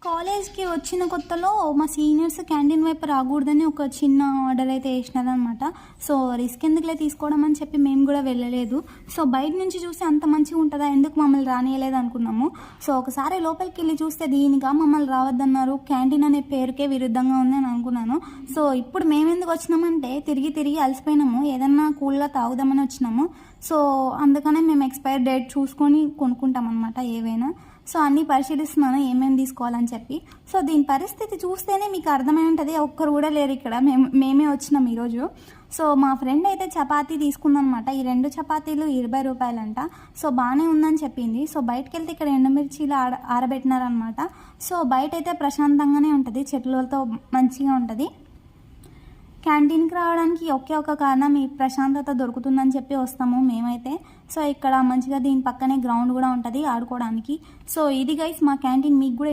కాలేజ్కి వచ్చిన కొత్తలో మా సీనియర్స్ క్యాంటీన్ వైపు రాకూడదని ఒక చిన్న ఆర్డర్ అయితే వేసినారనమాట. సో రిస్క్ ఎందుకులే తీసుకోవడం అని చెప్పి మేము కూడా వెళ్ళలేదు. సో బయట నుంచి చూస్తే అంత మంచిగా ఉంటుందా, ఎందుకు మమ్మల్ని రానియలేదు అనుకున్నాము. సో ఒకసారి లోపలికి వెళ్ళి చూస్తే దీనిగా మమ్మల్ని రావద్దన్నారు, క్యాంటీన్ అనే పేరుకే విరుద్ధంగా ఉంది అని అనుకున్నాను. సో ఇప్పుడు మేము ఎందుకు వచ్చినామంటే తిరిగి తిరిగి అలసిపోయినాము, ఏదన్నా కూల్గా తాగుదామని వచ్చినాము. సో అందుకనే మేము ఎక్స్పైర్ డేట్ చూసుకొని కొనుక్కుంటాం అనమాట ఏవైనా. సో అన్నీ పరిశీలిస్తున్నాను ఏమేమి తీసుకోవాలని చెప్పి. సో దీని పరిస్థితి చూస్తేనే మీకు అర్థమై ఉంటుంది, ఒక్కరు కూడా లేరు ఇక్కడ, మేమే వచ్చినాం ఈరోజు. సో మా ఫ్రెండ్ అయితే చపాతీ తీసుకుందనమాట. ఈ 2 చపాతీలు 20 రూపాయలంట. సో బాగానే ఉందని చెప్పింది. సో బయటకు వెళ్తే ఇక్కడ ఎండుమిర్చీలు ఆరబెట్టినారనమాట. సో బయట అయితే ప్రశాంతంగానే ఉంటుంది, చెట్లతో మంచిగా ఉంటుంది. క్యాంటీన్కి రావడానికి ఒకే ఒక కారణం ఈ ప్రశాంతత దొరుకుతుందని చెప్పి వస్తాము మేమైతే. సో ఇక్కడ మంచిగా దీని పక్కనే గ్రౌండ్ కూడా ఉంటుంది ఆడుకోవడానికి. సో ఇది గైస్ మా క్యాంటీన్, మీకు కూడా